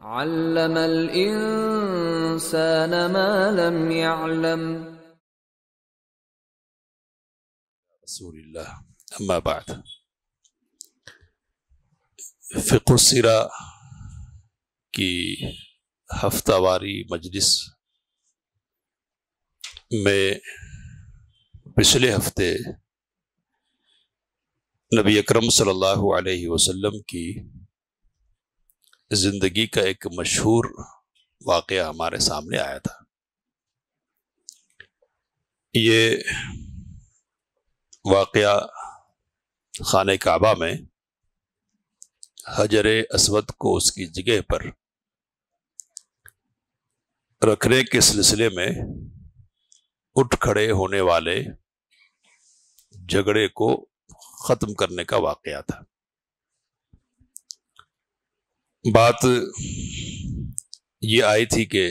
علم الإنسان ما لم يعلم. رسول اللہ اما بعد، فقہ السیرہ کی ہفتہ واری مجلس میں پچھلے ہفتے نبی اکرم صلی اللہ علیہ وسلم کی زندگی کا ایک مشہور واقعہ ہمارے سامنے آیا تھا۔ یہ واقعہ خانہ کعبہ میں حجر اسود کو اس کی جگہ پر رکھنے کے سلسلے میں اٹھ کھڑے ہونے والے جھگڑے کو ختم کرنے کا واقعہ تھا۔ بات یہ آئی تھی کہ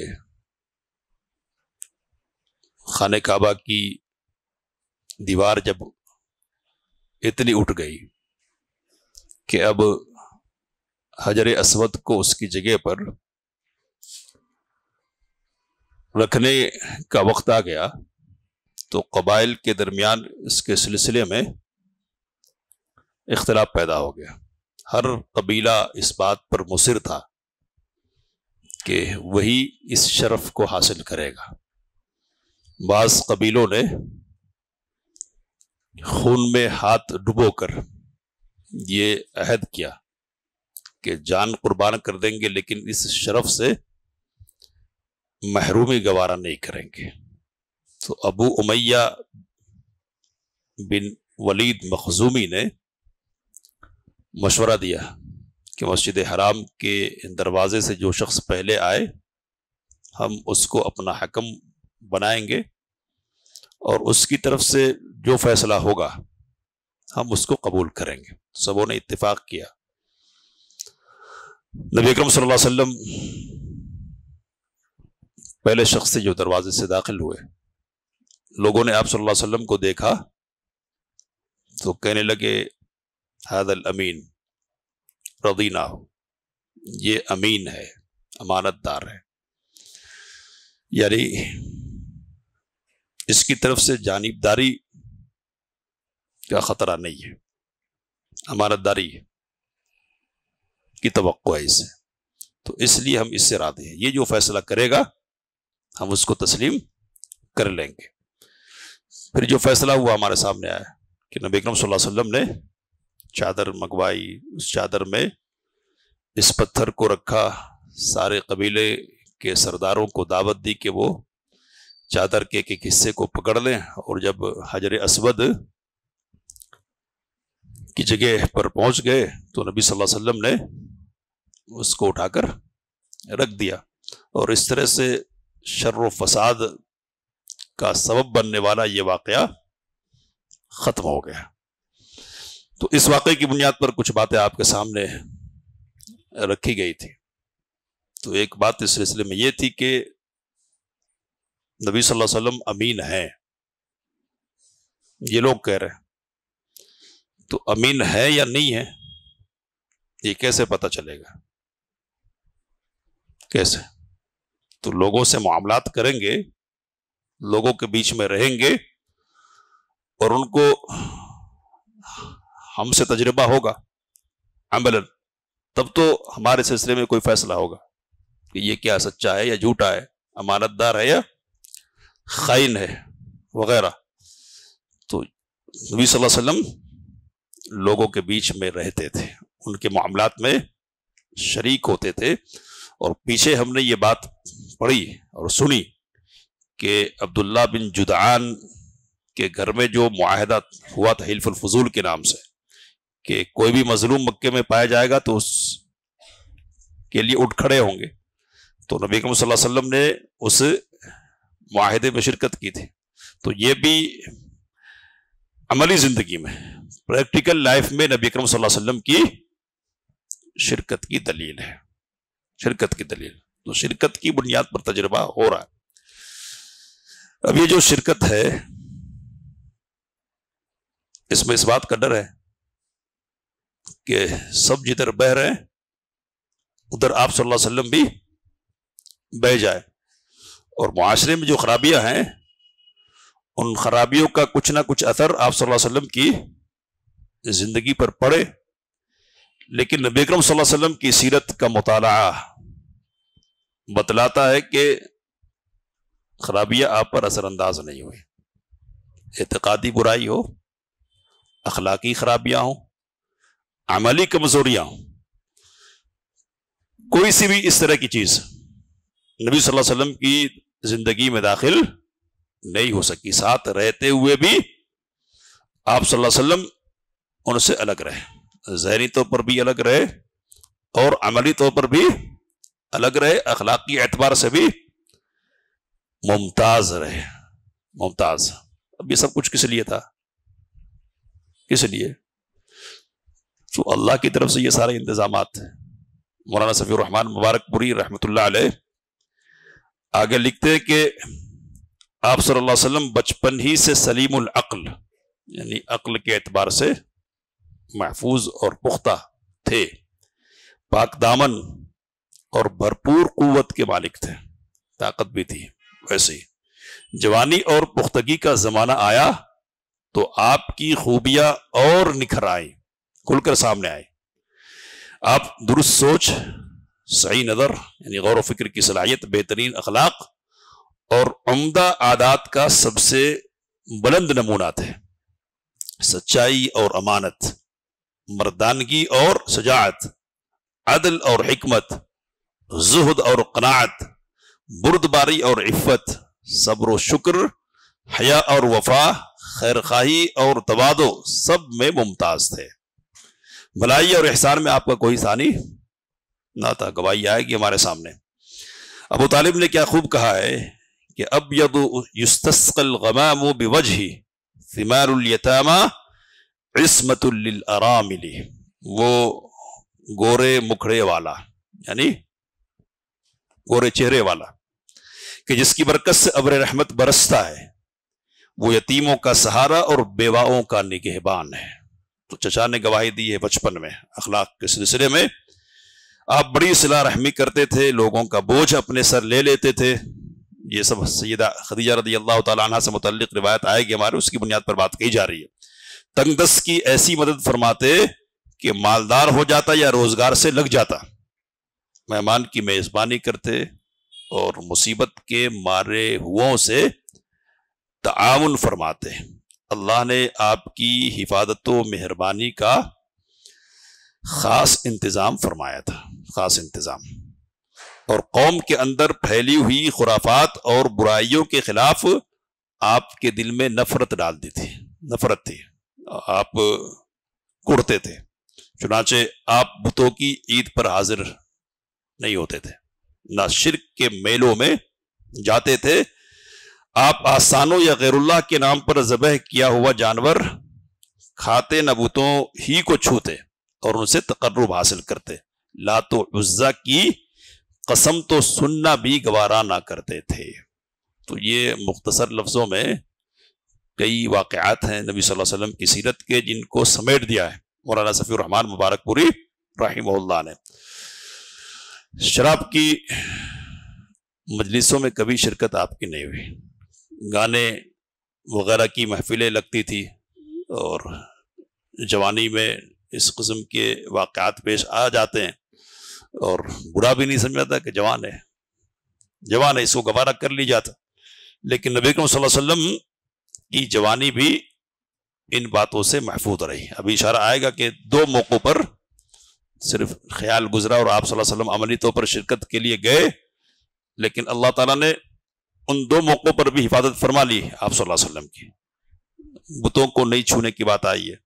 خانہ کعبہ کی دیوار جب اتنی اٹھ گئی کہ اب حجر اسود کو اس کی جگہ پر رکھنے کا وقت آ گیا، تو قبائل کے درمیان اس کے سلسلے میں اختلاف پیدا ہو گیا۔ ہر قبیلہ اس بات پر مصر تھا کہ وہی اس شرف کو حاصل کرے گا۔ بعض قبیلوں نے خون میں ہاتھ ڈبو کر یہ عہد کیا کہ جان قربان کر دیں گے لیکن اس شرف سے محرومی گوارا نہیں کریں گے۔ تو ابو امیہ بن ولید مخزومی نے مشورہ دیا کہ مسجد حرام کے دروازے سے جو شخص پہلے آئے ہم اس کو اپنا حکم بنائیں گے اور اس کی طرف سے جو فیصلہ ہوگا ہم اس کو قبول کریں گے۔ سبوں نے اتفاق کیا۔ نبی اکرم صلی اللہ علیہ وسلم پہلے شخص سے جو دروازے سے داخل ہوئے، لوگوں نے آپ صلی اللہ علیہ وسلم کو دیکھا تو کہنے لگے ھذا الامین رضینہ، یہ امین ہے، امانت دار ہے، یعنی اس کی طرف سے جانبداری کا خطرہ نہیں ہے، امانت داری کی توقع ہے اسے، تو اس لیے ہم اس سے راضی ہیں، یہ جو فیصلہ کرے گا ہم اس کو تسلیم کر لیں گے۔ پھر جو فیصلہ ہوا ہمارے سامنے آیا کہ نبی اکرم صلی اللہ علیہ وسلم نے چادر منگوائی، اس چادر میں اس پتھر کو رکھا، سارے قبیلے کے سرداروں کو دعوت دی کہ وہ چادر کے ایک حصے کو پکڑ لیں، اور جب حجر اسود کی جگہ پر پہنچ گئے تو نبی صلی اللہ علیہ وسلم نے اس کو اٹھا کر رکھ دیا، اور اس طرح سے شر و فساد کا سبب بننے والا یہ واقعہ ختم ہو گیا۔ تو اس واقعے کی بنیاد پر کچھ باتیں آپ کے سامنے رکھی گئی تھی۔ تو ایک بات اس سلسلے میں یہ تھی کہ نبی صلی اللہ علیہ وسلم امین ہیں، یہ لوگ کہہ رہے ہیں، تو امین ہے یا نہیں ہے یہ کیسے پتہ چلے گا؟ کیسے؟ تو لوگوں سے معاملات کریں گے، لوگوں کے بیچ میں رہیں گے، اور ان کو ہم سے تجربہ ہوگا عملاً، تب تو ہمارے سلسلے میں کوئی فیصلہ ہوگا کہ یہ کیا سچا ہے یا جھوٹا ہے، امانت دار ہے یا خائن ہے وغیرہ۔ تو نبی صلی اللہ علیہ وسلم لوگوں کے بیچ میں رہتے تھے، ان کے معاملات میں شریک ہوتے تھے، اور پیچھے ہم نے یہ بات پڑھی اور سنی کہ عبداللہ بن جدعان کے گھر میں جو معاہدہ ہوا تھا حلف الفضول کے نام سے کہ کوئی بھی مظلوم مکے میں پایا جائے گا تو اس کے لیے اٹھ کھڑے ہوں گے، تو نبی اکرم صلی اللہ علیہ وسلم نے اس معاہدے میں شرکت کی تھی۔ تو یہ بھی عملی زندگی میں، پریکٹیکل لائف میں نبی اکرم صلی اللہ علیہ وسلم کی شرکت کی دلیل ہے، شرکت کی دلیل۔ تو شرکت کی بنیاد پر تجربہ ہو رہا ہے۔ اب یہ جو شرکت ہے اس میں اس بات کا ڈر ہے کہ سب جدھر بہہ رہے ہیں ادھر آپ صلی اللہ علیہ وسلم بھی بہ جائے. اور معاشرے میں جو خرابیاں ہیں ان خرابیوں کا کچھ نہ کچھ اثر آپ صلی اللہ علیہ وسلم کی زندگی پر پڑے، لیکن نبی اکرم صلی اللہ علیہ وسلم کی سیرت کا مطالعہ بتلاتا ہے کہ خرابیاں آپ پر اثر انداز نہیں ہوئی. اعتقادی برائی ہو، اخلاقی خرابیاں ہوں، عملی کمزوریاں ہوں، کوئی سی بھی اس طرح کی چیز نبی صلی اللہ علیہ وسلم کی زندگی میں داخل نہیں ہو سکی. ساتھ رہتے ہوئے بھی آپ صلی اللہ علیہ وسلم ان سے الگ رہے، ظاہری طور پر بھی الگ رہے اور عملی طور پر بھی الگ رہے، اخلاقی اعتبار سے بھی ممتاز رہے. ممتاز. اب یہ سب کچھ کس لیے تھا؟ کس لیے؟ تو اللہ کی طرف سے یہ سارے انتظامات ہیں. مولانا صفی الرحمان مبارک پوری رحمۃ اللہ علیہ آگے لکھتے کہ آپ صلی اللہ علیہ وسلم بچپن ہی سے سلیم العقل، یعنی عقل کے اعتبار سے محفوظ اور پختہ تھے، پاک دامن اور بھرپور قوت کے مالک تھے، طاقت بھی تھی. ویسے ہی جوانی اور پختگی کا زمانہ آیا تو آپ کی خوبیاں اور نکھر آئی، کھل کر سامنے آئے. آپ درست سوچ، صحیح نظر یعنی غور و فکر کی صلاحیت، بہترین اخلاق اور عمدہ عادات کا سب سے بلند نمونہ تھے. سچائی اور امانت، مردانگی اور شجاعت، عدل اور حکمت، زہد اور قناعت، بردباری اور عفت، صبر و شکر، حیا اور وفا، خیرخواہی اور تواضع سب میں ممتاز تھے. بھلائی اور احسان میں آپ کا کوئی ثانی نہ تھا. گواہی آئے گی ہمارے سامنے. ابو طالب نے کیا خوب کہا ہے کہ ابیض یستسقى الغمام بوجہہ ثمار الیتامی عصمت للارامل. وہ گورے مکھڑے والا یعنی گورے چہرے والا کہ جس کی برکت سے ابر رحمت برستا ہے، وہ یتیموں کا سہارا اور بیواؤں کا نگہبان ہے. تو چچا نے گواہی دی ہے بچپن میں اخلاق کے سلسلے میں آپ بڑی صلہ رحمی کرتے تھے، لوگوں کا بوجھ اپنے سر لے لیتے تھے. یہ سب سیدہ خدیجہ رضی اللہ تعالیٰ عنہ سے متعلق روایت آئے گی ہمارے، اس کی بنیاد پر بات کہی جا رہی ہے. تنگ دست کی ایسی مدد فرماتے کہ مالدار ہو جاتا یا روزگار سے لگ جاتا. مہمان کی میزبانی کرتے اور مصیبت کے مارے ہوں سے تعاون فرماتے. اللہ نے آپ کی حفاظت و مہربانی کا خاص انتظام فرمایا تھا، خاص انتظام. اور قوم کے اندر پھیلی ہوئی خرافات اور برائیوں کے خلاف آپ کے دل میں نفرت ڈال دی تھی، نفرت تھی. آپ کڑتے تھے. چنانچہ آپ بتوں کی عید پر حاضر نہیں ہوتے تھے، نہ شرک کے میلوں میں جاتے تھے. آپ آستانوں یا غیر اللہ کے نام پر ذبح کیا ہوا جانور کھاتے، نہ بتوں ہی کو چھوتے اور ان سے تقرب حاصل کرتے. لات و عزا کی قسم تو سننا بھی گوارا نہ کرتے تھے. تو یہ مختصر لفظوں میں کئی واقعات ہیں نبی صلی اللہ علیہ وسلم کی سیرت کے جن کو سمیٹ دیا ہے مولانا صفی الرحمان مبارک پوری رحمہ اللہ نے. شراب کی مجلسوں میں کبھی شرکت آپ کی نہیں ہوئی. گانے وغیرہ کی محفلیں لگتی تھی اور جوانی میں اس قسم کے واقعات پیش آ جاتے ہیں اور برا بھی نہیں سمجھاتا کہ جوان ہے اس کو گوارا کر لی جاتا. لیکن نبی اکرم صلی اللہ علیہ وسلم کی جوانی بھی ان باتوں سے محفوظ رہی. ابھی اشارہ آئے گا کہ 2 موقعوں پر صرف خیال گزرا اور آپ صلی اللہ علیہ وسلم عملی طور پر شرکت کے لیے گئے، لیکن اللہ تعالیٰ نے ان 2 موقعوں پر بھی حفاظت فرما لی آپ صلی اللہ علیہ وسلم کی. بتوں کو نہیں چھونے کی بات آئی ہے،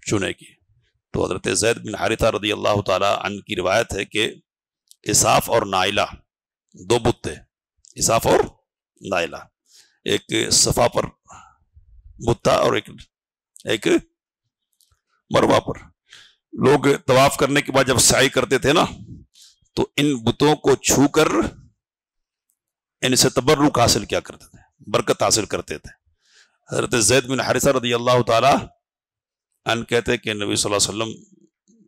چھونے کی. تو حضرت زید بن حارثہ رضی اللہ تعالیٰ عنہ کی روایت ہے کہ اساف اور نائلہ 2 بت تھے. اساف اور نائلہ، ایک صفا پر بت تھا اور ایک مروہ پر. لوگ طواف کرنے کے بعد جب سعی کرتے تھے نا تو ان بتوں کو چھو کر ان سے تبرک حاصل کیا کرتے تھے، برکت حاصل کرتے تھے. حضرت زید بن حارثہ رضی اللہ تعالی عنہ کہتے کہ نبی صلی اللہ علیہ وسلم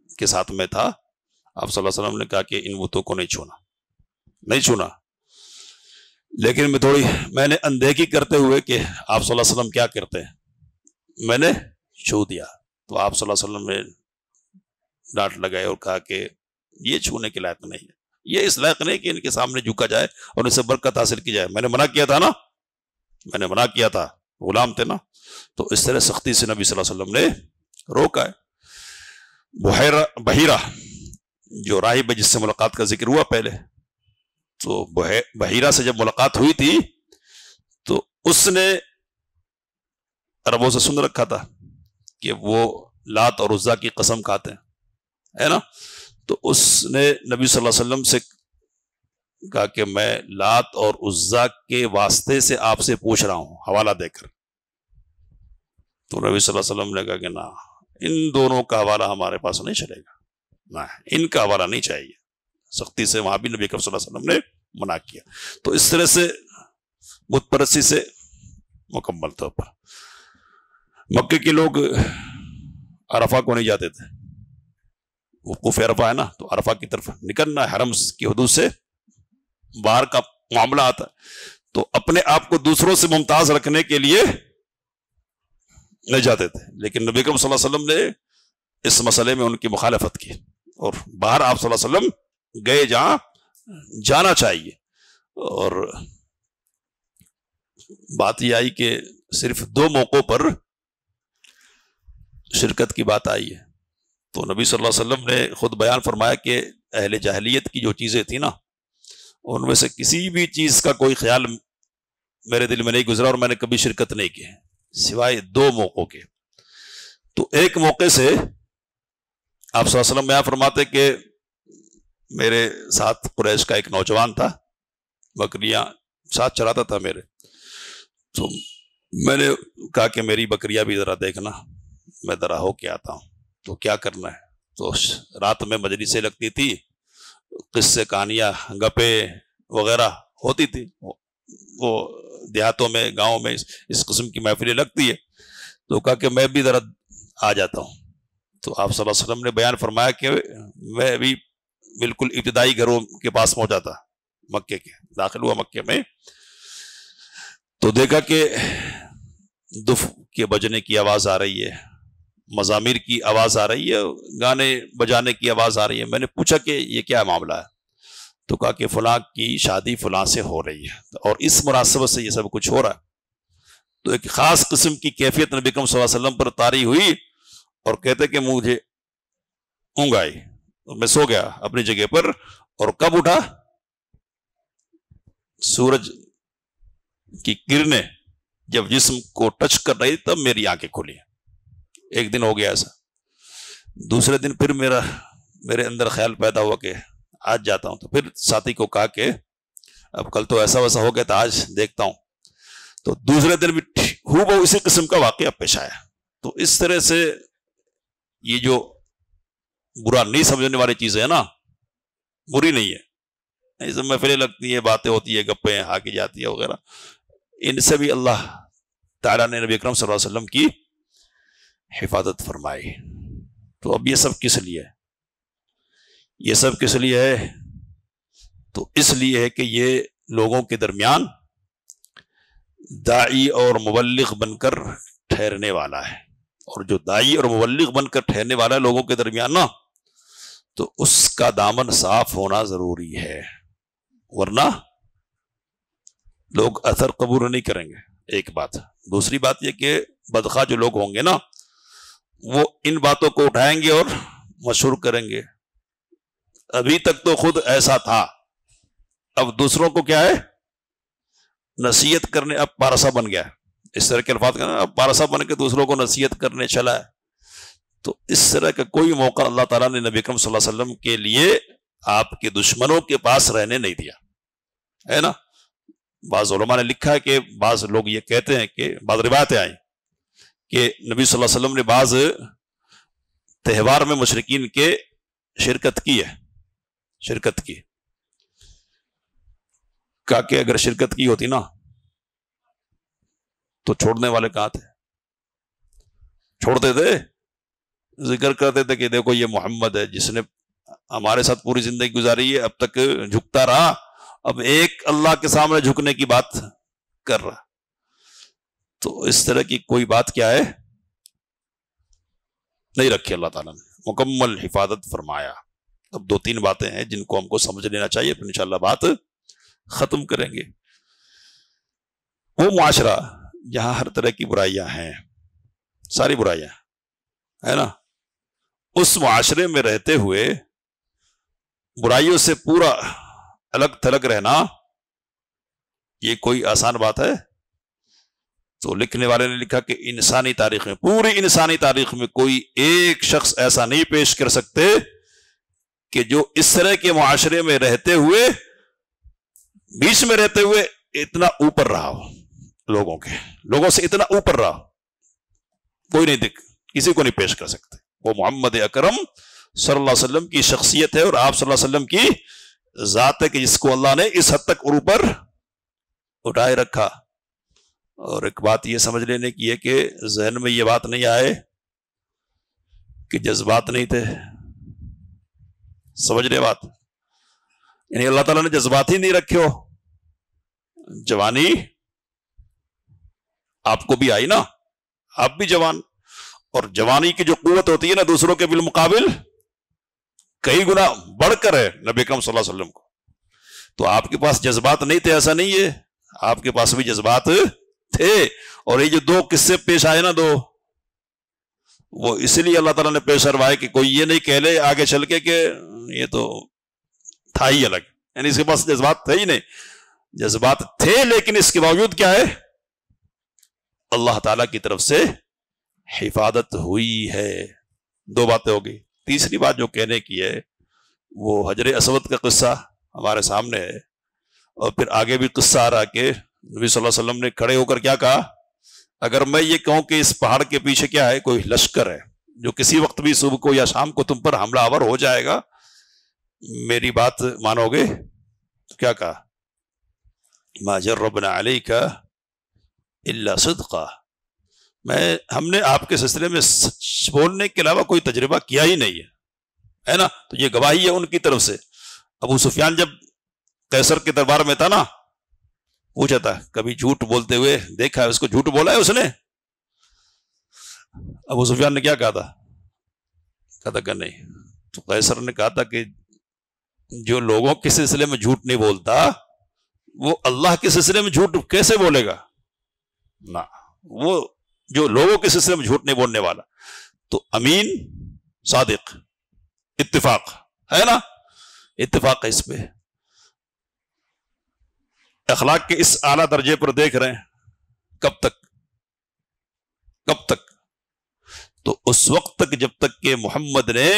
کے ساتھ میں تھا، آپ صلی اللہ علیہ وسلم نے کہا کہ ان بتوں کو نہیں چھونا. لیکن میں نے اندیکھی کرتے ہوئے کہ آپ صلی اللہ علیہ وسلم کیا کرتے ہیں, میں نے چھو دیا. تو آپ صلی اللہ علیہ وسلم نے ڈانٹ لگائے اور کہا کہ یہ چھونے کے لائق نہیں ہے, یہ اس لائق نہیں کہ ان کے سامنے جھکا جائے اور ان سے برکت حاصل کی جائے. میں نے منع کیا تھا, غلام تھے نا. تو اس طرح سختی سے نبی صلی اللہ علیہ وسلم نے روکا ہے. بحیرہ جو راہب ہے جس سے ملاقات کا ذکر ہوا پہلے, تو بحیرہ سے جب ملاقات ہوئی تھی تو اس نے عربوں سے سن رکھا تھا کہ وہ لات اور عزا کی قسم کھاتے ہیں, ہے نا. تو اس نے نبی صلی اللہ علیہ وسلم سے کہا کہ میں لات اور عزا کے واسطے سے آپ سے پوچھ رہا ہوں, حوالہ دے کر. تو نبی صلی اللہ علیہ وسلم نے کہا کہ نہ, ان دونوں کا حوالہ ہمارے پاس نہیں چلے گا, نہ ان کا حوالہ نہیں چاہیے. سختی سے وہاں بھی نبی کریم صلی اللہ علیہ وسلم نے منع کیا. تو اس طرح سے بت پرستی سے مکمل طور پر مکے کے لوگ عرفہ کو نہیں جاتے تھے. وقوف عرفہ ہے نا, تو عرفہ کی طرف نکلنا ہے, حرم کی حدود سے باہر کا معاملہ آتا ہے. تو اپنے آپ کو دوسروں سے ممتاز رکھنے کے لیے نہیں جاتے تھے. لیکن نبی کریم صلی اللہ علیہ وسلم نے اس مسئلے میں ان کی مخالفت کی, اور باہر آپ صلی اللہ علیہ وسلم گئے جہاں جانا چاہیے. اور بات یہ آئی کہ صرف 2 موقعوں پر شرکت کی بات آئی ہے. تو نبی صلی اللہ علیہ وسلم نے خود بیان فرمایا کہ اہل جاہلیت کی جو چیزیں تھیں نا, ان میں سے کسی بھی چیز کا کوئی خیال میرے دل میں نہیں گزرا اور میں نے کبھی شرکت نہیں کی سوائے 2 موقعوں کے. تو ایک موقع سے آپ صلی اللہ علیہ وسلم بیان فرماتے کہ میرے ساتھ قریش کا ایک نوجوان تھا, بکریاں ساتھ چراتا تھا میرے. تو میں نے کہا کہ میری بکریاں بھی ذرا دیکھنا, میں ذرا ہو کے آتا ہوں. تو کیا کرنا ہے, تو رات میں مجلسیں لگتی تھی, قصے کہانیاں گپے وغیرہ ہوتی تھی. وہ دیہاتوں میں گاؤں میں اس قسم کی محفلیں لگتی ہے. تو کہا کہ میں بھی ذرا آ جاتا ہوں. تو آپ صلی اللہ علیہ وسلم نے بیان فرمایا کہ میں بھی بالکل ابتدائی گھروں کے پاس پہنچا تھا, مکے کے داخل ہوا مکے میں. تو دیکھا کہ دف کے بجنے کی آواز آ رہی ہے, مزامیر کی آواز آ رہی ہے, گانے بجانے کی آواز آ رہی ہے. میں نے پوچھا کہ یہ کیا معاملہ ہے؟ تو کہا کہ فلاں کی شادی فلاں سے ہو رہی ہے اور اس مناسبت سے یہ سب کچھ ہو رہا ہے. تو ایک خاص قسم کی کیفیت نبی کریم صلی اللہ علیہ وسلم پر طاری ہوئی اور کہتے کہ مجھے اونگ آئی, میں سو گیا اپنی جگہ پر. اور کب اٹھا؟ سورج کی کرنیں جب جسم کو ٹچ کر رہی تب میری آنکھیں کھلی. ایک دن ہو گیا ایسا. دوسرے دن پھر میرے اندر خیال پیدا ہوا کہ آج جاتا ہوں. تو پھر ساتھی کو کہا کہ اب کل تو ایسا ویسا ہو گیا تھا, آج دیکھتا ہوں. تو دوسرے دن بھی وہ اسی قسم کا واقعہ پیش آیا. تو اس طرح سے یہ جو برا نہیں سمجھنے والی چیزیں ہیں نا, بری نہیں ہے, اس میں محفلیں لگتی ہیں, باتیں ہوتی ہے, گپیں ہاکی جاتی ہے وغیرہ, ان سے بھی اللہ تعالیٰ نے نبی اکرم صلی اللہ علیہ وسلم کی حفاظت فرمائی. تو اب یہ سب کس لیے ہے؟ یہ سب کس لیے ہے؟ تو اس لیے ہے کہ یہ لوگوں کے درمیان داعی اور مبلغ بن کر ٹھہرنے والا ہے. اور جو داعی اور مبلغ بن کر ٹھہرنے والا ہے لوگوں کے درمیان نا, تو اس کا دامن صاف ہونا ضروری ہے, ورنہ لوگ اثر قبول نہیں کریں گے. ایک بات. دوسری بات یہ کہ بدخواہ جو لوگ ہوں گے نا, وہ ان باتوں کو اٹھائیں گے اور مشہور کریں گے. ابھی تک تو خود ایسا تھا, اب دوسروں کو کیا ہے نصیحت کرنے, اب پارسا بن گیا. اس طرح کے الفاظ کہنا, اب پارسا بن کے دوسروں کو نصیحت کرنے چلا ہے. تو اس طرح کا کوئی موقع اللہ تعالیٰ نے نبی اکرم صلی اللہ علیہ وسلم کے لیے آپ کے دشمنوں کے پاس رہنے نہیں دیا, ہے نا. بعض علماء نے لکھا ہے کہ بعض لوگ یہ کہتے ہیں کہ بعض روایتیں آئیں کہ نبی صلی اللہ علیہ وسلم نے بعض تہوار میں مشرکین کے شرکت کی ہے, شرکت کی. کہا کہ اگر شرکت کی ہوتی نا تو چھوڑنے والے کہاں تھے؟ چھوڑتے تھے, ذکر کرتے تھے کہ دیکھو یہ محمد ہے جس نے ہمارے ساتھ پوری زندگی گزاری ہے، اب تک جھکتا رہا، اب ایک اللہ کے سامنے جھکنے کی بات کر رہا. تو اس طرح کی کوئی بات کیا ہے نہیں رکھی اللہ تعالیٰ نے، مکمل حفاظت فرمایا. اب 2-3 باتیں ہیں جن کو ہم کو سمجھ لینا چاہیے، پھر انشاءاللہ بات ختم کریں گے. وہ معاشرہ جہاں ہر طرح کی برائیاں ہیں، ساری برائیاں ہے نا، اس معاشرے میں رہتے ہوئے برائیوں سے پورا الگ تھلگ رہنا یہ کوئی آسان بات ہے؟ تو لکھنے والے نے لکھا کہ انسانی تاریخ میں، پوری انسانی تاریخ میں کوئی ایک شخص ایسا نہیں پیش کر سکتے کہ جو اس طرح کے معاشرے میں رہتے ہوئے، بیچ میں رہتے ہوئے اتنا اوپر رہا ہو، لوگوں سے اتنا اوپر رہا. کوئی نہیں کسی کو نہیں پیش کر سکتے. وہ محمد اکرم صلی اللہ علیہ وسلم کی شخصیت ہے اور آپ صلی اللہ علیہ وسلم کی ذات ہے کہ جس کو اللہ نے اس حد تک اوپر اٹھائے رکھا. اور ایک بات یہ سمجھ لینے کی ہے کہ ذہن میں یہ بات نہیں آئے کہ جذبات نہیں تھے. سمجھ رہے بات؟ یعنی اللہ تعالیٰ نے جذبات ہی نہیں رکھے ہو. جوانی آپ کو بھی آئی نا، آپ بھی جوان، اور جوانی کی جو قوت ہوتی ہے نا دوسروں کے بالمقابل کئی گنا بڑھ کر ہے نبی اکرم صلی اللہ علیہ وسلم کو. تو آپ کے پاس جذبات نہیں تھے ایسا نہیں ہے، آپ کے پاس بھی جذبات تھے. اور یہ جو 2 قصے پیش آئے نا، وہ اس لیے اللہ تعالیٰ نے پیش کروائے کہ کوئی یہ نہیں کہہ لے آگے چل کے کہ یہ تو تھا ہی الگ، یعنی اس کے پاس جذبات تھے ہی نہیں. جذبات تھے لیکن اس کے باوجود کیا ہے، اللہ تعالیٰ کی طرف سے حفاظت ہوئی ہے. 2 باتیں ہو گئی. تیسری بات جو کہنے کی ہے وہ حجر اسود کا قصہ ہمارے سامنے ہے، اور پھر آگے بھی قصہ آ رہا کہ نبی صلی اللہ علیہ وسلم نے کھڑے ہو کر کیا کہا، اگر میں یہ کہوں کہ اس پہاڑ کے پیچھے کیا ہے، کوئی لشکر ہے جو کسی وقت بھی صبح کو یا شام کو تم پر حملہ آور ہو جائے گا، میری بات مانو گے؟ تو کیا کہا، ما جربنا علیک الا صدقا، ہم نے آپ کے سلسلے میں سچ بولنے کے علاوہ کوئی تجربہ کیا ہی نہیں ہے نا. تو یہ گواہی ہے ان کی طرف سے. ابو سفیان جب قیصر کے دربار میں تھا نا، پوچھا تھا کبھی جھوٹ بولتے ہوئے دیکھا ہے اس کو، جھوٹ بولا ہے اس نے؟ ابو سفیان نے کیا کہا تھا کہ نہیں. تو قیصر نے کہا تھا کہ جو لوگوں کے سلسلے میں جھوٹ نہیں بولتا وہ اللہ کے سلسلے میں جھوٹ کیسے بولے گا؟ نہ، وہ جو لوگوں کے سلسلے میں جھوٹ نہیں بولنے والا. تو امین، صادق، اتفاق ہے نا، اتفاق ہے اس پہ. اخلاق کے اس اعلیٰ درجے پر دیکھ رہے ہیں کب تک؟ تو اس وقت تک جب تک کہ محمد نے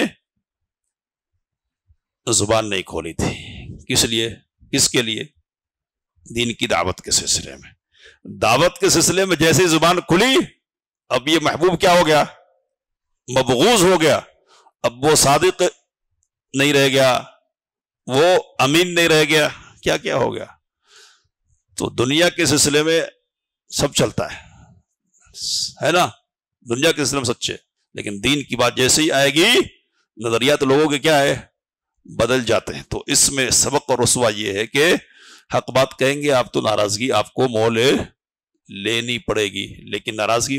زبان نہیں کھولی تھی. کس کے لیے؟ دین کی دعوت کے سلسلے میں. دعوت کے سلسلے میں جیسے ہی زبان کھلی، اب یہ محبوب کیا ہو گیا؟ مبغوض ہو گیا. اب وہ صادق نہیں رہ گیا، وہ امین نہیں رہ گیا، کیا ہو گیا. تو دنیا کے سلسلے میں سب چلتا ہے نا، دنیا کے سلسلے میں سچے، لیکن دین کی بات جیسے ہی آئے گی نظریات لوگوں کے کیا ہے، بدل جاتے ہیں. تو اس میں سبق اور رسوا یہ ہے کہ حق بات کہیں گے آپ تو ناراضگی آپ کو مول لینی پڑے گی، لیکن ناراضگی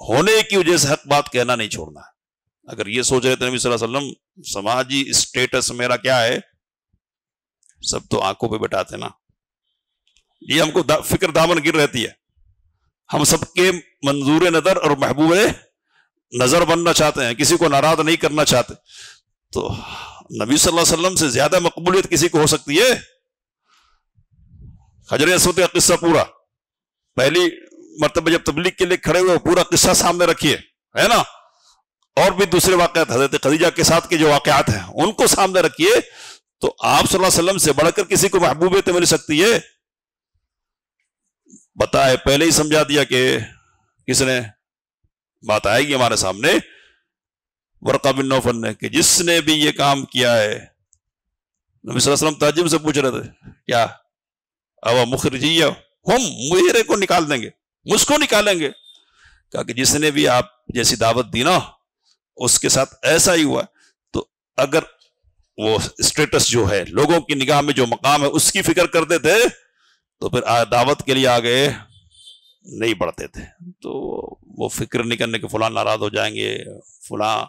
ہونے کی وجہ سے حق بات کہنا نہیں چھوڑنا. اگر یہ سوچ رہے تھے نبی صلی اللہ علیہ وسلم سماجی اسٹیٹس میرا کیا ہے، سب تو آنکھوں پہ بٹھاتے نا، یہ ہم کو فکر دامن گر رہتی ہے. ہم سب کے منظور نظر اور محبوب نظر بننا چاہتے ہیں، کسی کو ناراض نہیں کرنا چاہتے. تو نبی صلی اللہ علیہ وسلم سے زیادہ مقبولیت کسی کو ہو سکتی ہے؟ حجر اسود کا قصہ پورا، پہلی مرتبہ جب تبلیغ کے لیے کھڑے ہوئے پورا قصہ سامنے رکھیے، ہے نا. اور بھی دوسرے واقعات، حضرت خدیجہ کے ساتھ کے جو واقعات ہیں ان کو سامنے رکھیے. تو آپ صلی اللہ علیہ وسلم سے بڑھ کر کسی کو محبوبیت مل سکتی ہے؟ بتائے پہلے ہی سمجھا دیا کہ کس نے بات آئے گی ہمارے سامنے، ورقہ بن نوفل نے، کہ جس نے بھی یہ کام کیا ہے. نبی صلی اللہ علیہ وسلم تعجب سے پوچھ رہے تھے کیا اوا مخرجی ہم میرے کو نکال دیں گے، مجھ کو نکالیں گے؟ کہا کہ جس نے بھی آپ جیسی دعوت دی نا اس کے ساتھ ایسا ہی ہوا. تو اگر وہ اسٹیٹس جو ہے لوگوں کی نگاہ میں جو مقام ہے اس کی فکر کرتے تھے تو پھر دعوت کے لیے آگے نہیں بڑھتے تھے. تو وہ فکر نہیں کرنے کہ فلاں ناراض ہو جائیں گے، فلاں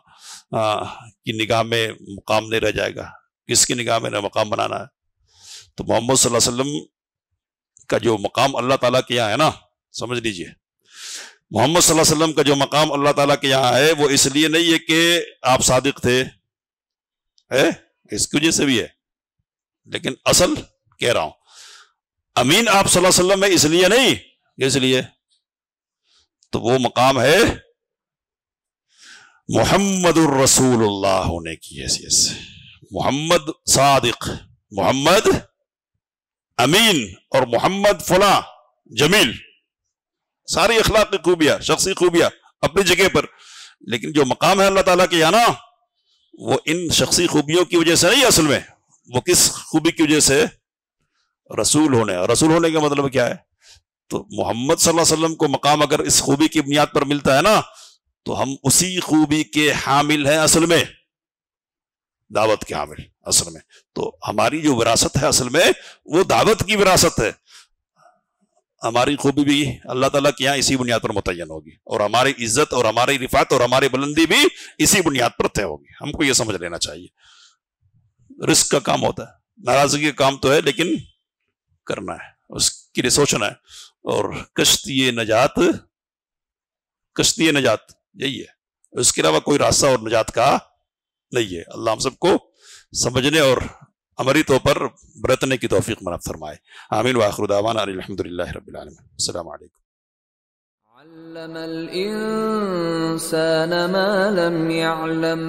کی نگاہ میں مقام نہیں رہ جائے گا. کس کی نگاہ میں مقام بنانا ہے؟ تو محمد صلی اللہ علیہ وسلم کا جو مقام اللہ تعالیٰ کے یہاں ہے نا، سمجھ لیجئے، محمد صلی اللہ علیہ وسلم کا جو مقام اللہ تعالیٰ کے یہاں ہے وہ اس لیے نہیں ہے کہ آپ صادق تھے، اس کی وجہ سے بھی ہے، لیکن اصل کہہ رہا ہوں امین آپ صلی اللہ علیہ وسلم ہے اس لیے نہیں، اس لیے تو وہ مقام ہے محمد الرسول اللہ ہونے کی حیثیت سے. محمد صادق، محمد امین اور محمد فلاں جمیل، ساری اخلاقی خوبیاں، شخصی خوبیاں اپنی جگہ پر، لیکن جو مقام ہے اللہ تعالیٰ کے یہاں نا وہ ان شخصی خوبیوں کی وجہ سے نہیں، اصل میں وہ کس خوبی کی وجہ سے؟ رسول ہونے. رسول ہونے کا مطلب کیا ہے؟ تو محمد صلی اللہ علیہ وسلم کو مقام اگر اس خوبی کی بنیاد پر ملتا ہے نا تو ہم اسی خوبی کے حامل ہیں اصل میں، دعوت کے حامل اصل میں. تو ہماری جو وراثت ہے اصل میں وہ دعوت کی وراثت ہے. ہماری خوبی بھی اللہ تعالیٰ کے یہاں اسی بنیاد پر متعین ہوگی، اور ہماری عزت اور ہماری رفعت اور ہماری بلندی بھی اسی بنیاد پر طے ہوگی. ہم کو یہ سمجھ لینا چاہیے. رزق کا کام ہوتا ہے، ناراضگی کا کام تو ہے لیکن کرنا ہے، اس کے لیے سوچنا ہے. اور کشتی نجات یہی ہے، اس کے علاوہ کوئی راستہ اور نجات کا نہیں ہے. اللہ ہم سب کو سمجھنے اور عملی طور پر برتنے کی توفیق منعت فرمائے. آمین. وآخر دعوانا الحمد للہ رب العالمین. السلام علیکم. علم الإنسان ما لم يعلم